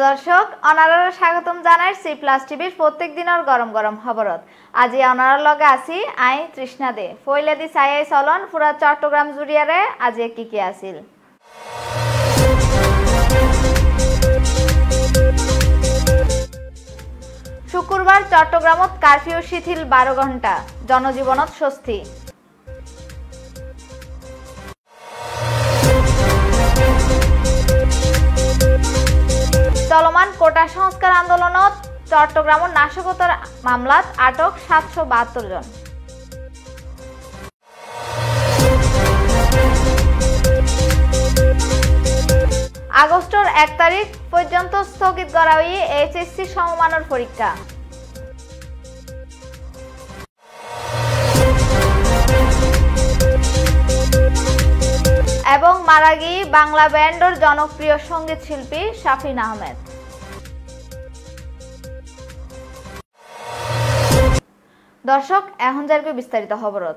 দর্শক অনারার স্বাগতম জানাই সি প্লাস টিভির প্রত্যেক দিনের গরম গরম খবরত। আজি অনারার লগে আছি আই তৃষ্ণা দে ফইলেদি সাইয়াই চলন পুরা চট্টগ্রাম জুড়িয়ারে আজি কি আছিল। শুক্রবার চট্টগ্রামত কারফিউ শিথিল 12 ঘণ্টা, জনজীবনত স্বস্তি। চলমান কোটা সংস্কার আন্দোলনত চট্টগ্রামের নাশকতার মামলাত আটক 772 জন। আগস্টের 1 তারিখ পর্যন্ত স্থগিত করা হয়ে এইচএসসি সমমানের পরীক্ষা। এবং মারা গিয়ে বাংলা ব্যান্ডের জনপ্রিয় সঙ্গীত শিল্পী শাফিন আহমেদ। দর্শক এখন যাইবে বিস্তারিত খবরত।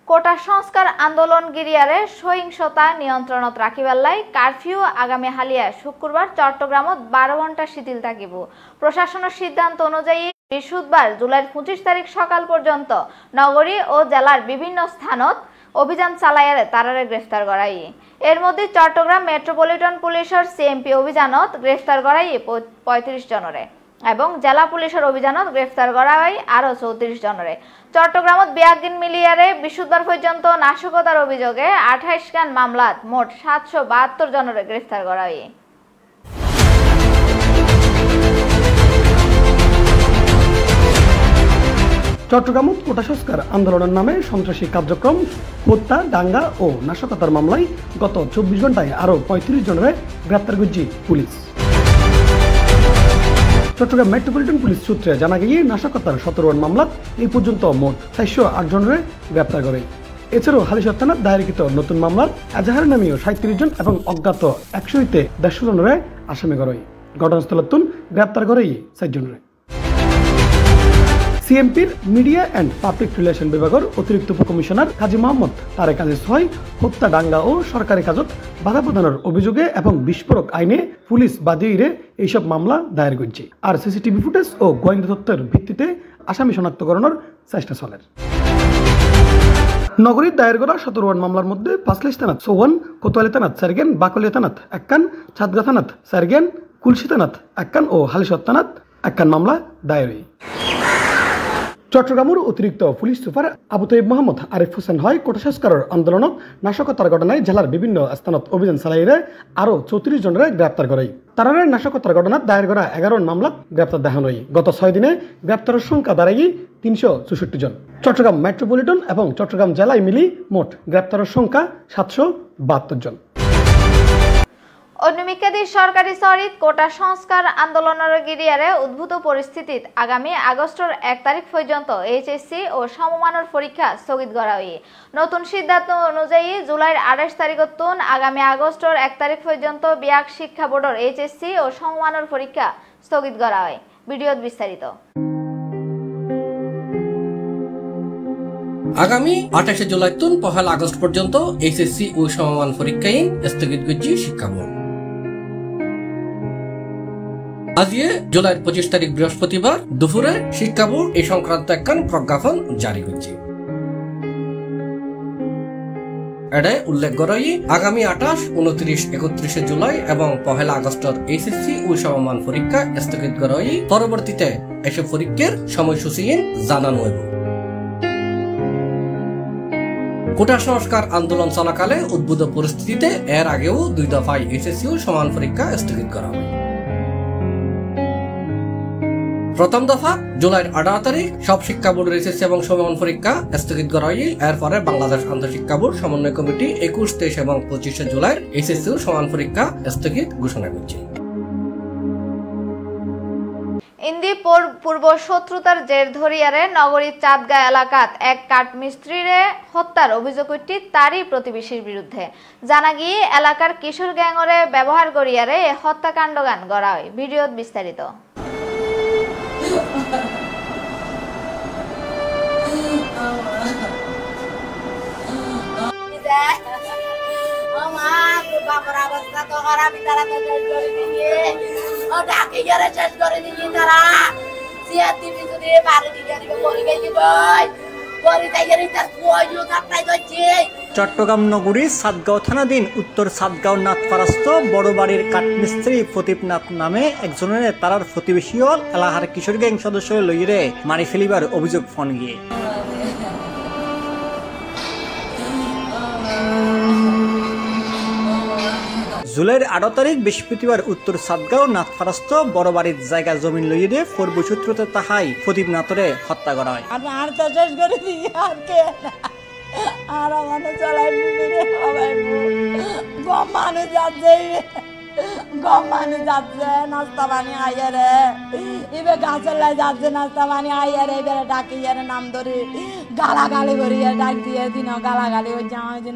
কোটা সংস্কার আন্দোলন গিরিয়ারে সহিংসতা নিয়ন্ত্রণত রাখিবার লাই কারফিউ আগামী হালিয়া শুক্রবার চট্টগ্রামত 12 ঘণ্টা শিথিল থাকিব। প্রশাসনের সিদ্ধান্ত অনুযায়ী বৃহস্পতিবার জুলাই 25 তারিখ সকাল পর্যন্ত নগরী ও জেলার বিভিন্ন স্থানত অভিযান চালাইয়ারে তারারে গ্রেফতার করাই। এর মধ্যে চট্টগ্রাম মেট্রোপলিটন পুলিশের সিএমপি অভিযানত গ্রেফতার করাই 35 জনরে এবং জেলা পুলিশের অভিযানত গ্রেফতার করা হয় আরো 34 জনরে। চট্টগ্রামত বিয়াগিন মিলিয়ারে বৃহস্পতিবার পর্যন্ত নাশকতার অভিযোগে 28 খান মামলাত মোট 772 জনরে গ্রেফতার করা হয়। চট্টগ্রামত কোটা সংস্কার আন্দোলনের নামে সন্ত্রাসী কার্যক্রম, হত্যা, দাঙ্গা ও নাশকতার মামলায় গত 24 ঘণ্টায় আরও 35 জনের গ্রেপ্তার করছে পুলিশ। চট্টগ্রাম মেট্রোপলিটন পুলিশ সূত্রে জানা গিয়ে নাশকতার 17 মামলাত এই পর্যন্ত মোট 408 জনের গ্রেপ্তার করে। এছাড়াও হালিশহর থানার দায়েরকৃত নতুন মামলার এজাহার নামীয় 37 জন এবং অজ্ঞাত 100 হইতে 150 জনের আসামি করে। ঘটনাস্থলত গ্রেপ্তার করে 4 জনের। সিএমপির মিডিয়া অ্যান্ড পাবলিক রিলেশন বিভাগের অতিরিক্ত উপকমিশনার কাজী মোহাম্মদ তারেক আজিজ হয় হত্যা, দাঙ্গা ও সরকারি কাজত বাধা প্রদানের অভিযোগে এবং বিস্ফোরক আইনে পুলিশ বাদীরে এইসব মামলা দায়ের করছে। আর সিসিটিভি ফুটেজ ও গোয়েন্দা তথ্যের ভিত্তিতে আসামি শনাক্তকরণের চেষ্টা চলে। নগরীর দায়ের করা 17 মামলার মধ্যে পাঁচলাইশ থানাত 54, কোতোয়ালি থানাত 4 খান, বাকলিয়া থানাত 1 খান, চাঁদগাঁ থানাত 4 খান, কুলসি থানাত 1 খান ও হালিশহর থানাত 1 খান মামলা দায়ের হয়। চট্টগ্রামের অতিরিক্ত পুলিশ সুপার আবু তৈব মোহাম্মদ আরিফ হোসেন হয় কোটা সংস্কারের আন্দোলনত নাশকতার ঘটনায় জেলার বিভিন্ন স্থানত অভিযান চালাইরে আরও 34 জনের গ্রেপ্তার করে। তারারে নাশকতার ঘটনাত দায়ের করা 11 মামলাত গ্রেপ্তার দেখানো হয়। গত 6 দিনে গ্রেপ্তারের সংখ্যা দাঁড়ায় 364 জন। চট্টগ্রাম মেট্রোপলিটন এবং চট্টগ্রাম জেলায় মিলি মোট গ্রেপ্তারের সংখ্যা 772 জন। অন্যমিকাদি সরকারি সরিত কোটা সংস্কার আন্দোলনের গিরিয়ারে উদ্ভূত পরিস্থিতিত আগামী আগস্টের 1 তারিখ পর্যন্ত এইচএসসি ও সমমানের পরীক্ষা স্থগিত করা হয়। নতুন সিদ্ধান্ত অনুযায়ী জুলাইয়ের 28 তারিখত আগামী আগস্টের 1 তারিখ পর্যন্ত বিয়াক শিক্ষা বোর্ডের এইচএসসি ও সমমানের পরীক্ষা স্থগিত করা হয়। ভিডিওত বিস্তারিত। আগামী 28 জুলাই 1 আগস্ট পর্যন্ত এইচএসসি ও সমমান পরীক্ষায় স্থগিত করছে শিক্ষা বোর্ড। আজকে জুলাই 25 তারিখ বৃহস্পতিবার দুপুরে শিক্ষা বোর্ড এই সংক্রান্ত একখান প্রজ্ঞাপন জারি করছে। এটাই উল্লেখ করা আগামী 28, 29, 31 জুলাই এবং 1 আগস্টের এইচএসসি ও সমমান পরীক্ষা স্থগিত করা হয়। পরবর্তীতে এসব পরীক্ষার সময়সূচি জানানো হইব। কোটা সংস্কার আন্দোলন চলাকালে উদ্ভূত পরিস্থিতিতে এর আগেও 2 দফায় এইচএসসি ও সমান পরীক্ষা স্থগিত করা হয়। প্রথম দফা জুলাইয়ের 18 তারিখ সব শিক্ষা বোর্ডের এইচএসসি এবং সমান পরীক্ষা স্থগিত করা হয়। এরপরে বাংলাদেশ আন্তঃশিক্ষা বোর্ড সমন্বয় কমিটি 21, 23 এবং 25 জুলাইয়ের এইচএসসি ও সমান পরীক্ষা স্থগিত ঘোষণা করছে। ইন্দি পূর্ব শত্রুতার জের ধরিয়ারে নগরীর চাঁদগাঁ এলাকাত এক কাঠমিস্ত্রিরে হত্যার অভিযোগ উঠি তারই প্রতিবেশীর বিরুদ্ধে। জানা গিয়ে এলাকার কিশোর গ্যাংরে ব্যবহার করিয়ারে হত্যাকাণ্ড গান করা হয়। ভিডিওত বিস্তারিত। আমার বাবার অবস্থা তো খারাপ, তারা তো ডাকি গেলে শেষ করে দিই তারা সিয়া দিবি যদি বারে দিকে দিবে করে গেই ভাই করে তাই গেলি তার কোয়ও কাটাই দইছে। চট্টগ্রাম নগরীর সাতগাঁও থানাধীন উত্তর সাতগাঁও নাথপাড়াস্থ বড় বাড়ির কাঠমিস্ত্রি প্রদীপনাথ নামে একজনের তারার প্রতিবেশী এলাকার কিশোর গ্যাং সদস্য লইরে মারি ফেলিবার অভিযোগ ফোন গিয়ে জুলাইয়ের 18 তারিখ বৃহস্পতিবার উত্তর সাতগাঁও নাথপাড়াস্থ বড় বাড়ির জায়গা জমিন লইয়ে পূর্বসূত্রতে তাহাই প্রদীপনাথরে হত্যা করা হয়। আর তো শেষ করে দিই আর কে আর আমাদের চলাই গম মানুষ যাচ্ছে গম মানুষ যাচ্ছে নাস্তা পানি আইয়া রে এবার গাছের লাই যাচ্ছে নাস্তা পানি আইয়া রে এবারে ডাকি নাম ধরে গালাগালি করিয়ে ডাক দিয়ে দিন গালাগালি ওই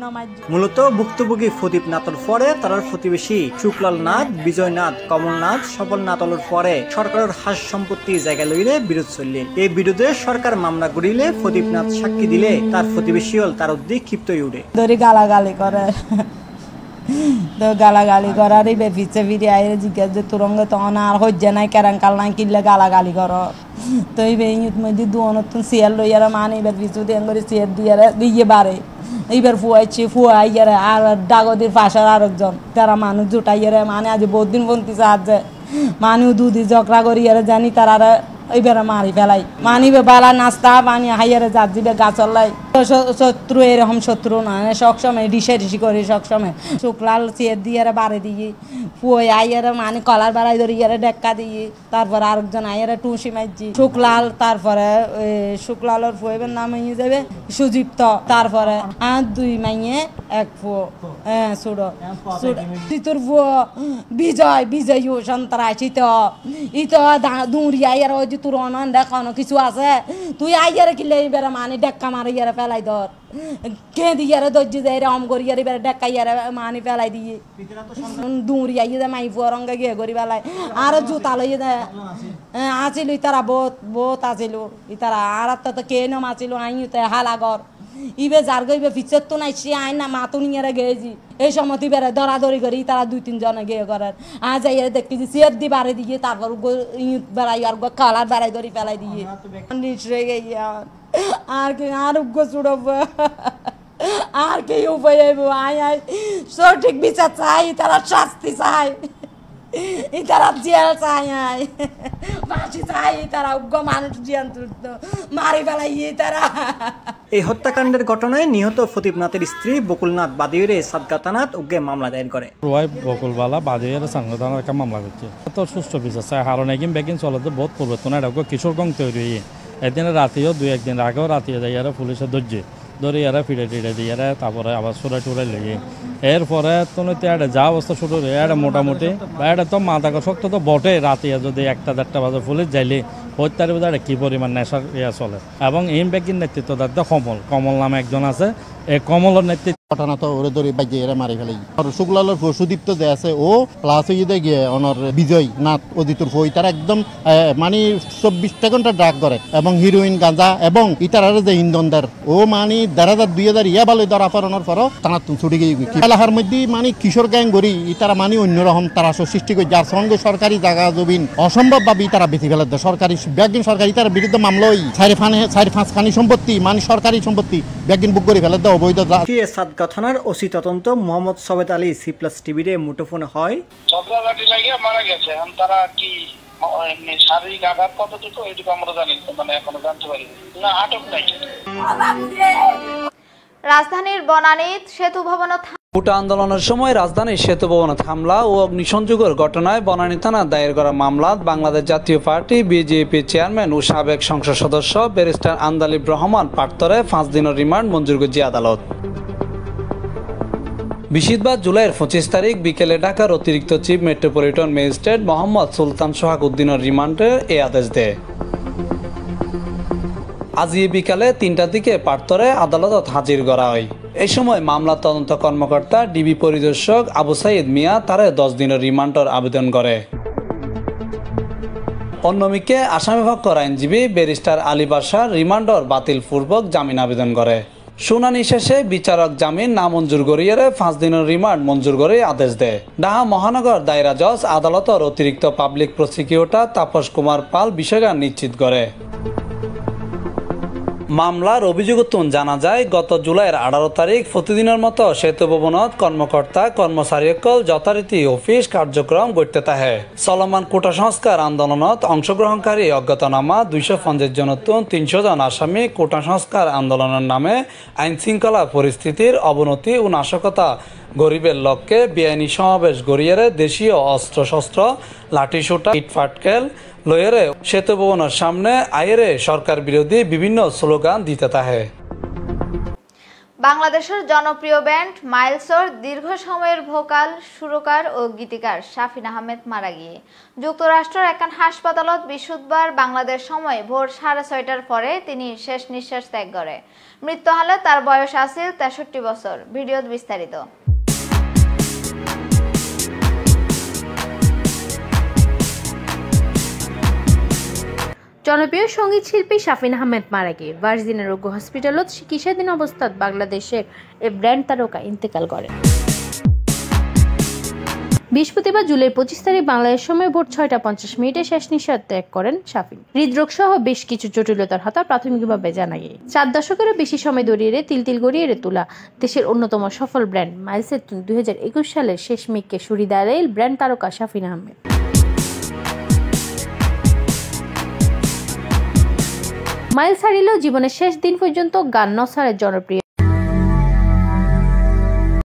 নমাজ। মূলত ভুক্তভোগী প্রদীপনাথর পরে তার প্রতিবেশী শুক্লাল নাথ, বিজয়নাথ, কমলনাথ, সফলনাথর পরে সরকারের হাস সম্পত্তি জায়গা লইলে বিরোধ চললে এই বিরোধে সরকার মামলা করিলে প্রদীপনাথ সাক্ষী দিলে তার প্রতিবেশী তার উদ্যোগ ক্ষিপ্ত হয়ে উঠে ধরে গালাগালি করে তো গালাগালি করার এই পিছে ফিরে আয় জিজ্ঞাসা যে তুরঙ্গ তখন আর হজ্জা নাই কেরাঙ্কাল নাই কিনলে গালাগালি কর তো এই মধ্যে দুনতুন চেয়ার লইয়ারা মানে এবার পিছু দিয়ে করে চেয়ার দিয়ে গিয়ে বাড়ে এইবার ফুয়াইয়ারে আর ডাগদির পাশার আরেকজন তারা মানুষ জুটাইয়ারে মানে আজ বহুত দিন বন্তি সাহায্যে মানুষ দুধি ঝগড়া করিয়ারে জানি তারা এইবারে মারি ফেলাই মানিবে বালা নাস্তা পানি হাইয়ারে যাত দিবে গাছর লাই শত্রু এরকম শত্রু না সবসময় ডিসি করি সবসময় শুক্লাল চেয়ার দিয়ে বাড়ি দিয়ে ফুয়ে আইয়ারে মানে কলার বাড়াই ধরে ইয়ারে ডেক্কা দিয়ে তারপর আরেকজন আইয়ারে টুসি মারছি শুক্লাল তারপরে শুক্লালের ফুয়েবের নাম হয়ে যাবে সুদীপ্ত তারপরে আর দুই মাইয়ে এক ফুয়ো হ্যাঁ সুড়ো তোর ফুয়ো বিজয় সন্তরা শীত ইতো দৌড়ি আইয়ারে ওই যে তোর অনন দেখানো কিছু আছে তুই আইয়ারে কিলে এবারে মানে ডেক্কা মারি ইয়ারে ফেলাই ধর কে দিয়ারে দর্জি যায় রম করি ইয়ারে এবারে ডেক্কা ইয়ারে মানি ফেলাই দিয়ে দৌড়ি আইয়ে দে মাই ফুয়া রঙ্গে গিয়ে করি ফেলাই আর জুতা লইয়ে দে আছিল তারা বহুত আছিল তারা আর তো কে নম আছিল আইতে হালাগর ইবে যার গইবে পিছত তো নাই সে আইন না মাতো নিয়ে গেছি এই সময় বেড়ে দরাদরি করি তারা 2-3 জনে গিয়ে করার আজ যাইয়ে দেখি যে চেয়ার দিয়ে বাড়ি দিয়ে তারপর ইট বেড়াই আর কালার বেড়াই ধরি ফেলাই দিয়ে নিশ্চয় গিয়ে আর কি আর উগ্র চুড়ব আর কি উপায় আয় আয় সঠিক বিচার চাই তারা শাস্তি চাই তারা জেল চাই ফাঁসি চাই তারা উগ্র মানুষ জিয়ান মারি ফেলাই তারা। এই হত্যাকাণ্ডের ঘটনায় নিহত প্রদীপনাথের স্ত্রী বকুলনাথ বাদিউরে সাতগাঁও থানাত উগ্রে মামলা দায়ের করে। বকুলবালা বাদিউরে সাতগাঁও থানার একটা মামলা করছে তো সুষ্ঠু বিচার চাই হারণ এগিন বেগিন চলাতে বহুত পরিবর্তন এটা কিশোরগঞ্জ তৈরি হয়ে একদিন রাতেও 2-1 দিন আগেও রাতে যাই আর পুলিশের ধরে ইয়ারা ফিরে দিয়ে তারপরে আবার সুরাই টুরাই লেগে এরপরে তো যা অবস্থা শুরু হয়ে এটা মোটামুটি বা এটা তো মাথা শক্ত তো বটে রাতে যদি 1-1:30 বাজে পুলিশ যাইলে হত্যার বোঝা কি পরিমাণ নেশার চলে এবং এই ব্যক্তির নেতৃত্ব দায়িত্ব কমল নামে একজন আছে এই কমলের নেতৃত্ব ঘটনা তো ওরে ধরে বাইকে এরা মারি ফেলাই আর শুক্লালের সুদীপ্ত যে আছে ও প্লাস হয়ে গিয়ে অনর বিজয় নাথ অদিতুর ফই তারা একদম মানে 24 ঘন্টা ড্রাগ করে এবং হিরোইন গাঁজা এবং ইতারার যে ইন্ধনদার ও মানে 2000 ইয়া ভালো ধরা পড়ানোর পরও তারা ছুটি গিয়ে এলাকার মধ্যে মানে কিশোর গ্যাং গড়ি ইতারা মানে অন্যরকম তারা সৃষ্টি করে যার সঙ্গে সরকারি জায়গা জমিন অসম্ভবভাবে তারা বেশি ফেলে দেয় সরকারি ব্যাগদিন সরকারি তার বিরুদ্ধে মামলা ওই 4-5 খানি সম্পত্তি মানে সরকারি সম্পত্তি ব্যাগদিন বুক করে ফেলে দেয় অবৈধ। সাতগাঁও থানার ওসি তদন্ত মোহাম্মদ সবেদ আলী C+ টিভিতে মুঠোফোনে হয় ঝগড়াঝাটি লাগিয়ে মারা গেছে তারা কি শারীরিক আঘাত কতটুকু এটুকু আমরা জানি মানে এখনো জানতে পারি না আটক নাই। রাজধানীর বনানীত সেতু ভবন কোটা আন্দোলনের সময় রাজধানীর সেতু ভবনে হামলা ও অগ্নিসংযোগের ঘটনায় বনানী থানা দায়ের করা মামলাত বাংলাদেশ জাতীয় পার্টি বিজেপি চেয়ারম্যান ও সাবেক সংসদ সদস্য ব্যারিস্টার আন্দালিব রহমান পাটতরে 5 দিনের রিমান্ড মঞ্জুর করেছে আদালত। বৃহস্পতিবার জুলাইয়ের 25 তারিখ বিকেলে ঢাকার অতিরিক্ত চিফ মেট্রোপলিটন ম্যাজিস্ট্রেট মোহাম্মদ সুলতান সোহাগ উদ্দিনের রিমান্ডে এই আদেশ দেয়। আজ বিকালে 3টার দিকে পাটতরে আদালতত হাজির করা হয়। এই সময় মামলা তদন্ত কর্মকর্তা ডিবি পরিদর্শক আবু সাইদ মিয়া তারে 10 দিনের রিমান্ডের আবেদন করে। অন্যদিকে আসামিপক্ষের আইনজীবী ব্যারিস্টার আলী বাশার রিমান্ডর বাতিল পূর্বক জামিন আবেদন করে। শুনানি শেষে বিচারক জামিন নামঞ্জুর করিয়ে 5 দিনের রিমান্ড মঞ্জুর করে আদেশ দেয়। ঢাকা মহানগর দায়রা জজ আদালতের অতিরিক্ত পাবলিক প্রসিকিউটর তাপস কুমার পাল বিষয়টা নিশ্চিত করে। মামলার অভিযোগতন জানা যায় গত জুলাইয়ের 18 তারিখ প্রতিদিনের মতো সেতু ভবনত কর্মকর্তা কর্মচারীসকল যথারীতি অফিস কার্যক্রম করতে থাকে। চলমান কোটা সংস্কার আন্দোলনত অংশগ্রহণকারী অজ্ঞাতনামা 250 জনতুন 300 জন আসামি কোটা সংস্কার আন্দোলনের নামে আইন শৃঙ্খলা পরিস্থিতির অবনতি ও নাশকতা গরিবের লক্ষ্যে বেআইনি সমাবেশ গড়িয়ে দেশীয় অস্ত্রশস্ত্র লাঠিসোঁটা ইটপাটকেল লয়েরে সেতু ভবনের সামনে আইরে সরকার বিরোধী বিভিন্ন স্লোগান দিতে থাকে। বাংলাদেশের জনপ্রিয় ব্যান্ড মাইলসর দীর্ঘ সময়ের ভোকাল সুরকার ও গীতিকার শাফিন আহমেদ মারা গিয়ে যুক্তরাষ্ট্রের একখান হাসপাতালত বৃহস্পতিবার বাংলাদেশ সময় ভোর 6:30টার পরে তিনি শেষ নিঃশ্বাস ত্যাগ করে। মৃত্যু হলে তার বয়স আছিল 63 বছর। ভিডিওত বিস্তারিত। জনপ্রিয় সঙ্গীত শিল্পী শাফিন আহমেদ মারা গিয়ে ভার্জিনের রোগ হসপিটালত চিকিৎসাধীন অবস্থাত বাংলাদেশের এই ব্র্যান্ড তারকা ইন্তেকাল করেন। বৃহস্পতিবার জুলাই 25 তারিখ বাংলাদেশ সময় ভোর 6:50 শেষ নিঃশ্বাস ত্যাগ করেন শাফিন। হৃদরোগ সহ বেশ কিছু জটিলতার কথা প্রাথমিকভাবে জানা যায়। 4 দশকেরও বেশি সময় ধরিয়ে তিল গড়িয়ে তোলা দেশের অন্যতম সফল ব্র্যান্ড মাইলসের 2021 সালের শেষ মিককে সুরি দাঁড়াইল ব্র্যান্ড তারকা শাফিন আহমেদ। মাইলস হারিলেও জীবনের শেষ দিন পর্যন্ত গান নছাড়ের জনপ্রিয়